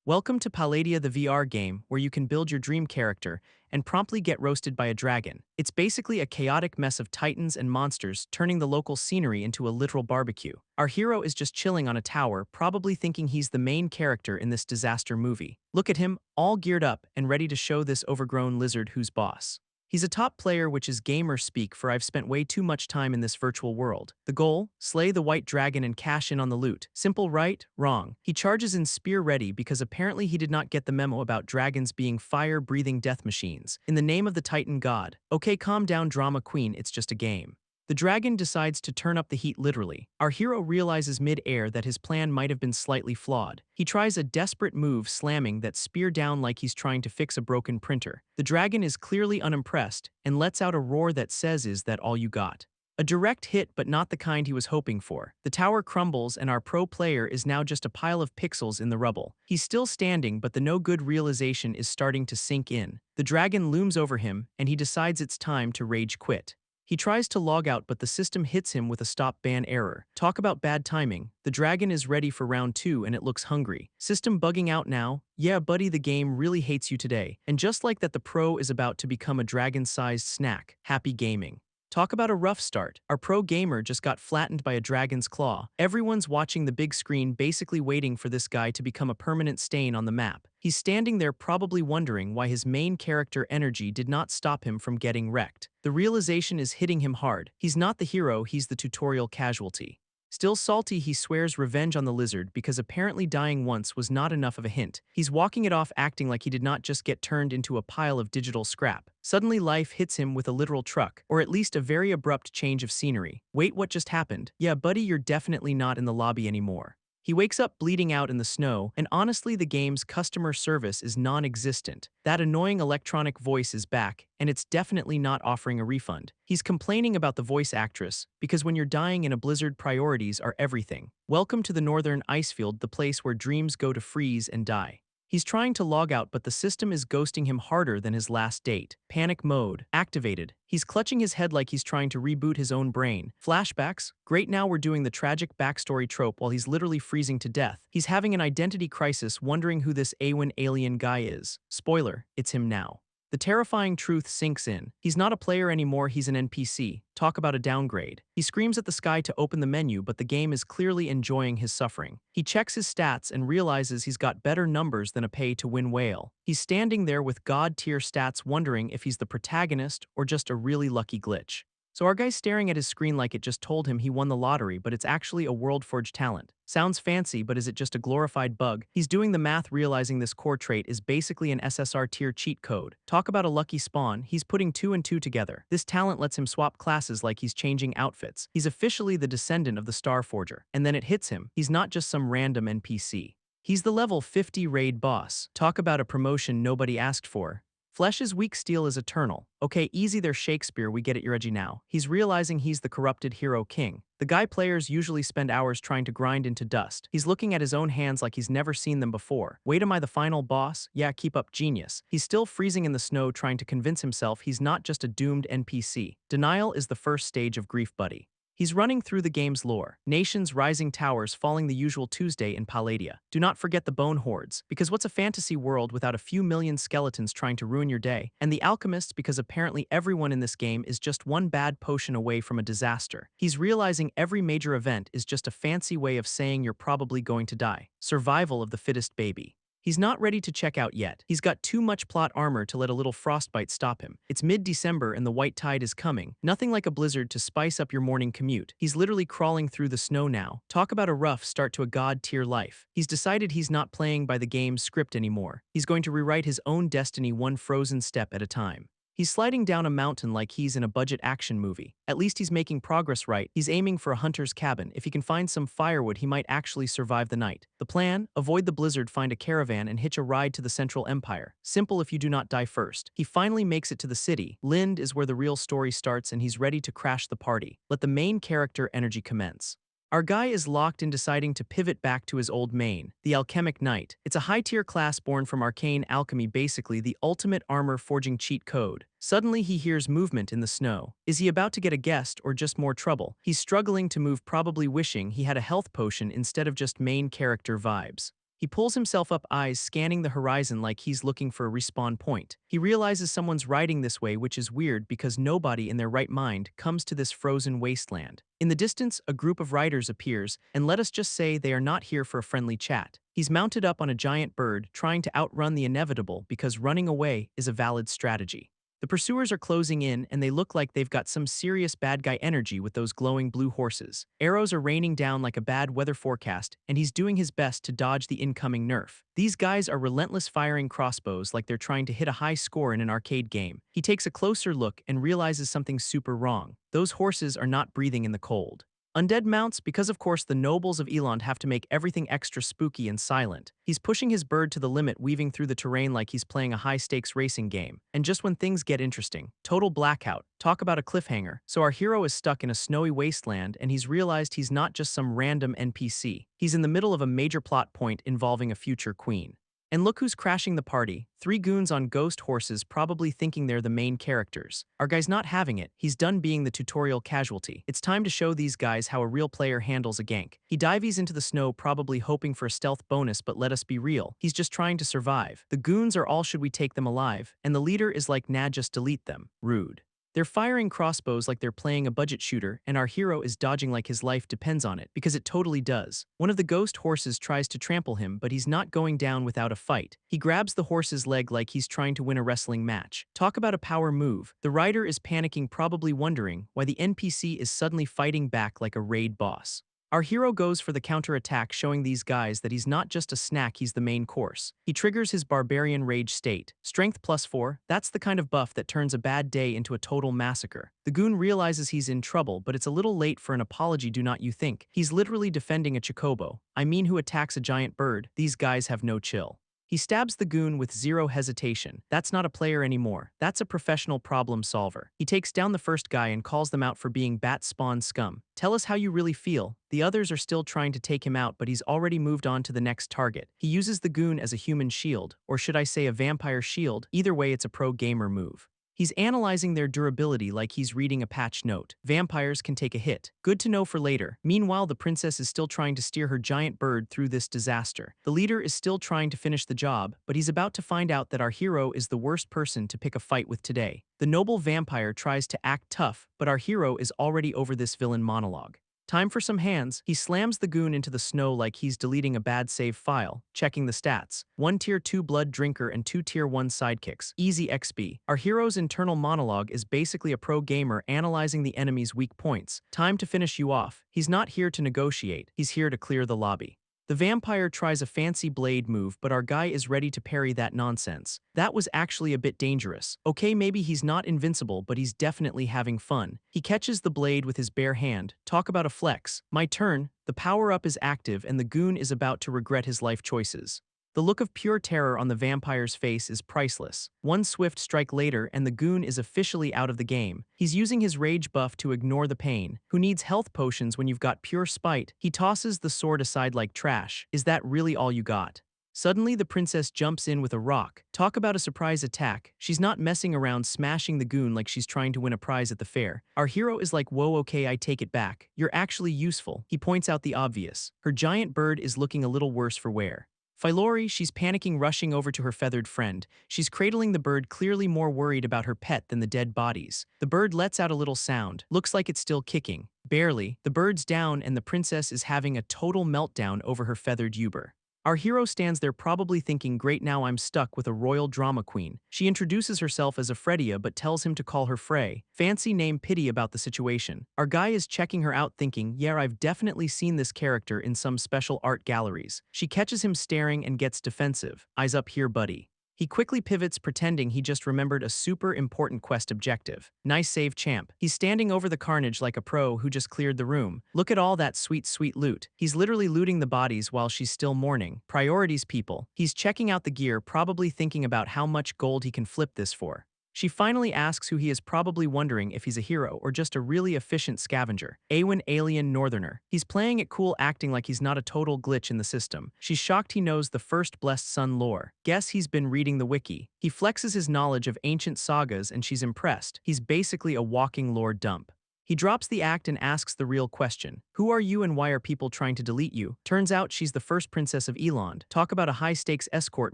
Welcome to Palladia, the VR game, where you can build your dream character and promptly get roasted by a dragon. It's basically a chaotic mess of titans and monsters, turning the local scenery into a literal barbecue. Our hero is just chilling on a tower, probably thinking he's the main character in this disaster movie. Look at him, all geared up and ready to show this overgrown lizard who's boss. He's a top player, which is gamer speak, for I've spent way too much time in this virtual world. The goal? Slay the white dragon and cash in on the loot. Simple, right? Wrong. He charges in spear ready because apparently he did not get the memo about dragons being fire-breathing death machines. In the name of the Titan god. Okay, calm down, drama queen, it's just a game. The dragon decides to turn up the heat literally. Our hero realizes mid-air that his plan might have been slightly flawed. He tries a desperate move, slamming that spear down like he's trying to fix a broken printer. The dragon is clearly unimpressed and lets out a roar that says, "Is that all you got?" A direct hit, but not the kind he was hoping for. The tower crumbles and our pro player is now just a pile of pixels in the rubble. He's still standing, but the no-good realization is starting to sink in. The dragon looms over him and he decides it's time to rage quit. He tries to log out, but the system hits him with a stop ban error. Talk about bad timing. The dragon is ready for round 2 and it looks hungry. System bugging out now? Yeah, buddy, the game really hates you today. And just like that, the pro is about to become a dragon-sized snack. Happy gaming. Talk about a rough start. Our pro gamer just got flattened by a dragon's claw. Everyone's watching the big screen, basically waiting for this guy to become a permanent stain on the map. He's standing there probably wondering why his main character energy did not stop him from getting wrecked. The realization is hitting him hard. He's not the hero, he's the tutorial casualty. Still salty, he swears revenge on the lizard because apparently dying once was not enough of a hint. He's walking it off, acting like he did not just get turned into a pile of digital scrap. Suddenly life hits him with a literal truck, or at least a very abrupt change of scenery. Wait, what just happened? Yeah, buddy, you're definitely not in the lobby anymore. He wakes up bleeding out in the snow, and honestly the game's customer service is non-existent. That annoying electronic voice is back, and it's definitely not offering a refund. He's complaining about the voice actress, because when you're dying in a blizzard, priorities are everything. Welcome to the northern icefield, the place where dreams go to freeze and die. He's trying to log out, but the system is ghosting him harder than his last date. Panic mode activated. He's clutching his head like he's trying to reboot his own brain. Flashbacks? Great, now we're doing the tragic backstory trope while he's literally freezing to death. He's having an identity crisis, wondering who this Awen alien guy is. Spoiler, it's him now. The terrifying truth sinks in. He's not a player anymore, he's an NPC. Talk about a downgrade. He screams at the sky to open the menu, but the game is clearly enjoying his suffering. He checks his stats and realizes he's got better numbers than a pay-to-win whale. He's standing there with god-tier stats, wondering if he's the protagonist or just a really lucky glitch. So our guy's staring at his screen like it just told him he won the lottery, but it's actually a world-forged talent. Sounds fancy, but is it just a glorified bug? He's doing the math, realizing this core trait is basically an SSR tier cheat code. Talk about a lucky spawn, he's putting 2 and 2 together. This talent lets him swap classes like he's changing outfits. He's officially the descendant of the Star Forger. And then it hits him, he's not just some random NPC. He's the level 50 raid boss. Talk about a promotion nobody asked for. Flesh is weak, steel is eternal. Okay, easy there, Shakespeare, we get it, you're edgy now. He's realizing he's the corrupted hero king. The guy players usually spend hours trying to grind into dust. He's looking at his own hands like he's never seen them before. Wait, am I the final boss? Yeah, keep up, genius. He's still freezing in the snow, trying to convince himself he's not just a doomed NPC. Denial is the first stage of grief, buddy. He's running through the game's lore. Nations, rising towers, falling, the usual Tuesday in Palladia. Do not forget the bone hordes, because what's a fantasy world without a few million skeletons trying to ruin your day? And the alchemists, because apparently everyone in this game is just one bad potion away from a disaster. He's realizing every major event is just a fancy way of saying you're probably going to die. Survival of the fittest, baby. He's not ready to check out yet. He's got too much plot armor to let a little frostbite stop him. It's mid-December and the white tide is coming. Nothing like a blizzard to spice up your morning commute. He's literally crawling through the snow now. Talk about a rough start to a god-tier life. He's decided he's not playing by the game's script anymore. He's going to rewrite his own destiny one frozen step at a time. He's sliding down a mountain like he's in a budget action movie. At least he's making progress, right? He's aiming for a hunter's cabin. If he can find some firewood, he might actually survive the night. The plan? Avoid the blizzard, find a caravan, and hitch a ride to the Central Empire. Simple if you do not die first. He finally makes it to the city. Lind is where the real story starts, and he's ready to crash the party. Let the main character energy commence. Our guy is locked in, deciding to pivot back to his old main, the Alchemic Knight. It's a high-tier class born from arcane alchemy, basically the ultimate armor-forging cheat code. Suddenly he hears movement in the snow. Is he about to get a guest or just more trouble? He's struggling to move, probably wishing he had a health potion instead of just main character vibes. He pulls himself up, eyes scanning the horizon like he's looking for a respawn point. He realizes someone's riding this way, which is weird because nobody in their right mind comes to this frozen wasteland. In the distance, a group of riders appears, and let us just say they are not here for a friendly chat. He's mounted up on a giant bird, trying to outrun the inevitable because running away is a valid strategy. The pursuers are closing in, and they look like they've got some serious bad guy energy with those glowing blue horses. Arrows are raining down like a bad weather forecast, and he's doing his best to dodge the incoming nerf. These guys are relentless, firing crossbows like they're trying to hit a high score in an arcade game. He takes a closer look and realizes something's super wrong. Those horses are not breathing in the cold. Undead mounts, because of course the nobles of Eland have to make everything extra spooky and silent. He's pushing his bird to the limit, weaving through the terrain like he's playing a high-stakes racing game. And just when things get interesting, total blackout. Talk about a cliffhanger. So our hero is stuck in a snowy wasteland, and he's realized he's not just some random NPC. He's in the middle of a major plot point involving a future queen. And look who's crashing the party. 3 goons on ghost horses, probably thinking they're the main characters. Our guy's not having it. He's done being the tutorial casualty. It's time to show these guys how a real player handles a gank. He dives into the snow, probably hoping for a stealth bonus, but let us be real. He's just trying to survive. The goons are all should we take them alive, and the leader is like nah, just delete them. Rude. They're firing crossbows like they're playing a budget shooter, and our hero is dodging like his life depends on it, because it totally does. One of the ghost horses tries to trample him, but he's not going down without a fight. He grabs the horse's leg like he's trying to win a wrestling match. Talk about a power move. The rider is panicking, probably wondering why the NPC is suddenly fighting back like a raid boss. Our hero goes for the counterattack, showing these guys that he's not just a snack, he's the main course. He triggers his barbarian rage state. Strength +4, that's the kind of buff that turns a bad day into a total massacre. The goon realizes he's in trouble, but it's a little late for an apology, do not you think? He's literally defending a chocobo. I mean, who attacks a giant bird? These guys have no chill. He stabs the goon with zero hesitation. That's not a player anymore. That's a professional problem solver. He takes down the first guy and calls them out for being bat spawn scum. Tell us how you really feel. The others are still trying to take him out, but he's already moved on to the next target. He uses the goon as a human shield, or should I say a vampire shield? Either way, it's a pro gamer move. He's analyzing their durability like he's reading a patch note. Vampires can take a hit. Good to know for later. Meanwhile, the princess is still trying to steer her giant bird through this disaster. The leader is still trying to finish the job, but he's about to find out that our hero is the worst person to pick a fight with today. The noble vampire tries to act tough, but our hero is already over this villain monologue. Time for some hands. He slams the goon into the snow like he's deleting a bad save file, checking the stats. 1 tier 2 blood drinker and 2 tier 1 sidekicks. Easy XP. Our hero's internal monologue is basically a pro gamer analyzing the enemy's weak points. Time to finish you off. He's not here to negotiate. He's here to clear the lobby. The vampire tries a fancy blade move, but our guy is ready to parry that nonsense. That was actually a bit dangerous. Okay, maybe he's not invincible, but he's definitely having fun. He catches the blade with his bare hand. Talk about a flex. My turn. The power-up is active, and the goon is about to regret his life choices. The look of pure terror on the vampire's face is priceless. One swift strike later, and the goon is officially out of the game. He's using his rage buff to ignore the pain. Who needs health potions when you've got pure spite? He tosses the sword aside like trash. Is that really all you got? Suddenly, the princess jumps in with a rock. Talk about a surprise attack. She's not messing around, smashing the goon like she's trying to win a prize at the fair. Our hero is like, whoa, okay, I take it back. You're actually useful. He points out the obvious. Her giant bird is looking a little worse for wear. Phylori, she's panicking, rushing over to her feathered friend. She's cradling the bird, clearly more worried about her pet than the dead bodies. The bird lets out a little sound. Looks like it's still kicking. Barely. The bird's down, and the princess is having a total meltdown over her feathered Uber. Our hero stands there, probably thinking, great, now I'm stuck with a royal drama queen. She introduces herself as Fredia but tells him to call her Frey. Fancy name. Pity about the situation. Our guy is checking her out, thinking, yeah, I've definitely seen this character in some special art galleries. She catches him staring and gets defensive. Eyes up here, buddy. He quickly pivots, pretending he just remembered a super important quest objective. Nice save, champ. He's standing over the carnage like a pro who just cleared the room. Look at all that sweet, sweet loot. He's literally looting the bodies while she's still mourning. Priorities, people. He's checking out the gear, probably thinking about how much gold he can flip this for. She finally asks who he is, probably wondering if he's a hero or just a really efficient scavenger. Awen, alien northerner. He's playing it cool, acting like he's not a total glitch in the system. She's shocked he knows the first Blessed Son lore. Guess he's been reading the wiki. He flexes his knowledge of ancient sagas and she's impressed. He's basically a walking lore dump. He drops the act and asks the real question. Who are you and why are people trying to delete you? Turns out she's the first princess of Eland. Talk about a high-stakes escort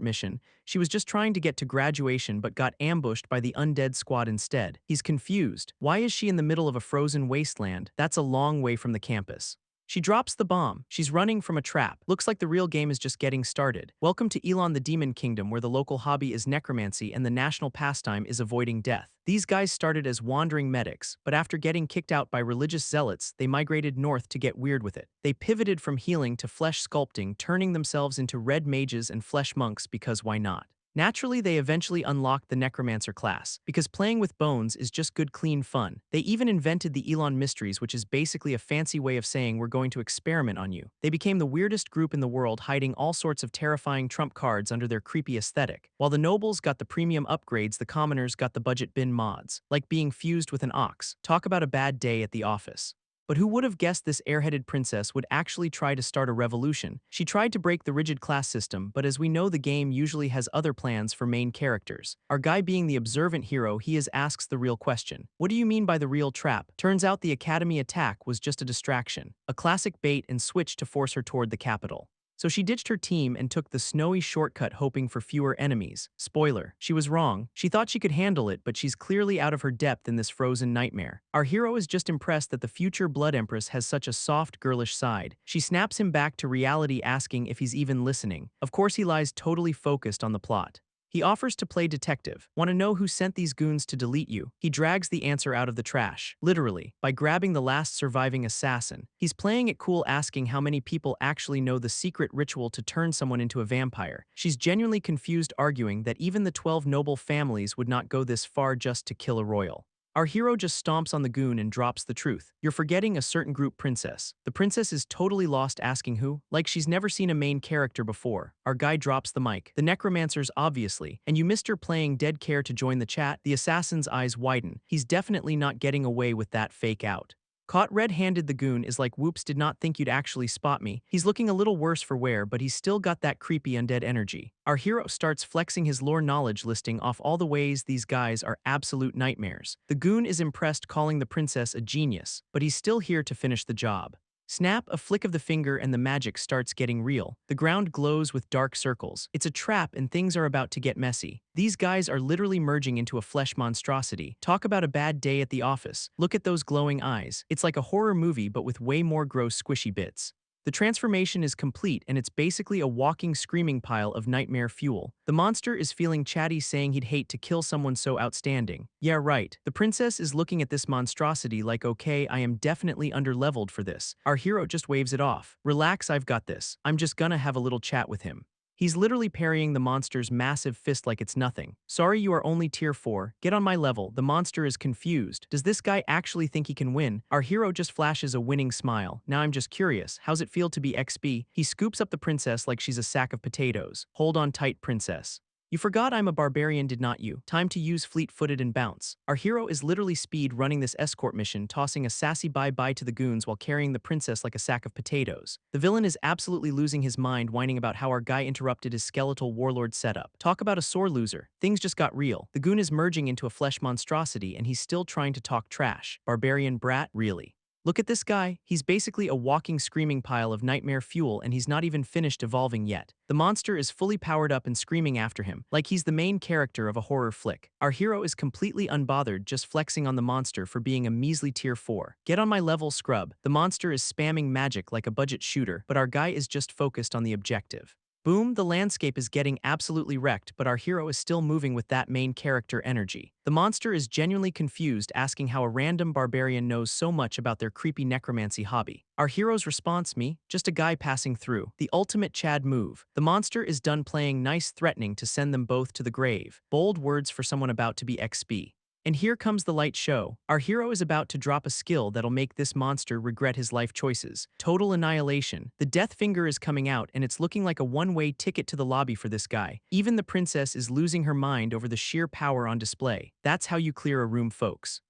mission. She was just trying to get to graduation but got ambushed by the undead squad instead. He's confused. Why is she in the middle of a frozen wasteland? That's a long way from the campus. She drops the bomb. She's running from a trap. Looks like the real game is just getting started. Welcome to Elon the Demon Kingdom, where the local hobby is necromancy and the national pastime is avoiding death. These guys started as wandering medics, but after getting kicked out by religious zealots, they migrated north to get weird with it. They pivoted from healing to flesh sculpting, turning themselves into red mages and flesh monks because why not? Naturally, they eventually unlocked the Necromancer class, because playing with bones is just good clean fun. They even invented the Elon Mysteries, which is basically a fancy way of saying we're going to experiment on you. They became the weirdest group in the world, hiding all sorts of terrifying trump cards under their creepy aesthetic. While the nobles got the premium upgrades, the commoners got the budget bin mods, like being fused with an ox. Talk about a bad day at the office. But who would have guessed this airheaded princess would actually try to start a revolution? She tried to break the rigid class system, but as we know, the game usually has other plans for main characters. Our guy being the observant hero, he asks the real question. What do you mean by the real trap? Turns out the academy attack was just a distraction, a classic bait and switch to force her toward the capital. So she ditched her team and took the snowy shortcut hoping for fewer enemies. Spoiler, she was wrong. She thought she could handle it, but she's clearly out of her depth in this frozen nightmare. Our hero is just impressed that the future Blood Empress has such a soft, girlish side. She snaps him back to reality, asking if he's even listening. Of course he lies, totally focused on the plot. He offers to play detective. Want to know who sent these goons to delete you? He drags the answer out of the trash, literally, by grabbing the last surviving assassin. He's playing it cool, asking how many people actually know the secret ritual to turn someone into a vampire. She's genuinely confused, arguing that even the 12 noble families would not go this far just to kill a royal. Our hero just stomps on the goon and drops the truth. You're forgetting a certain group princess. The princess is totally lost, asking who? Like she's never seen a main character before. Our guy drops the mic. The necromancers, obviously. And you missed her playing dead. Care to join the chat? The assassin's eyes widen. He's definitely not getting away with that fake out. Caught red-handed, the goon is like, whoops, did not think you'd actually spot me. He's looking a little worse for wear, but he's still got that creepy undead energy. Our hero starts flexing his lore knowledge, listing off all the ways these guys are absolute nightmares. The goon is impressed, calling the princess a genius, but he's still here to finish the job. Snap, a flick of the finger and the magic starts getting real. The ground glows with dark circles. It's a trap and things are about to get messy. These guys are literally merging into a flesh monstrosity. Talk about a bad day at the office. Look at those glowing eyes. It's like a horror movie but with way more gross squishy bits. The transformation is complete and it's basically a walking screaming pile of nightmare fuel. The monster is feeling chatty, saying he'd hate to kill someone so outstanding. Yeah, right. The princess is looking at this monstrosity like, okay, I am definitely underleveled for this. Our hero just waves it off. Relax, I've got this. I'm just gonna have a little chat with him. He's literally parrying the monster's massive fist like it's nothing. Sorry, you are only tier 4. Get on my level. The monster is confused. Does this guy actually think he can win? Our hero just flashes a winning smile. Now I'm just curious, how's it feel to be XP? He scoops up the princess like she's a sack of potatoes. Hold on tight, princess. You forgot I'm a barbarian, did not you? Time to use fleet-footed and bounce. Our hero is literally speed running this escort mission, tossing a sassy bye-bye to the goons while carrying the princess like a sack of potatoes. The villain is absolutely losing his mind, whining about how our guy interrupted his skeletal warlord setup. Talk about a sore loser. Things just got real. The goon is merging into a flesh monstrosity and he's still trying to talk trash. Barbarian brat, really? Look at this guy. He's basically a walking screaming pile of nightmare fuel and he's not even finished evolving yet. The monster is fully powered up and screaming after him, like he's the main character of a horror flick. Our hero is completely unbothered, just flexing on the monster for being a measly tier 4. Get on my level, scrub. The monster is spamming magic like a budget shooter, but our guy is just focused on the objective. Boom, the landscape is getting absolutely wrecked, but our hero is still moving with that main character energy. The monster is genuinely confused, asking how a random barbarian knows so much about their creepy necromancy hobby. Our hero's response, me, just a guy passing through. The ultimate Chad move. The monster is done playing nice, threatening to send them both to the grave. Bold words for someone about to be XP. And here comes the light show. Our hero is about to drop a skill that'll make this monster regret his life choices. Total annihilation. The death finger is coming out and it's looking like a one-way ticket to the lobby for this guy. Even the princess is losing her mind over the sheer power on display. That's how you clear a room, folks.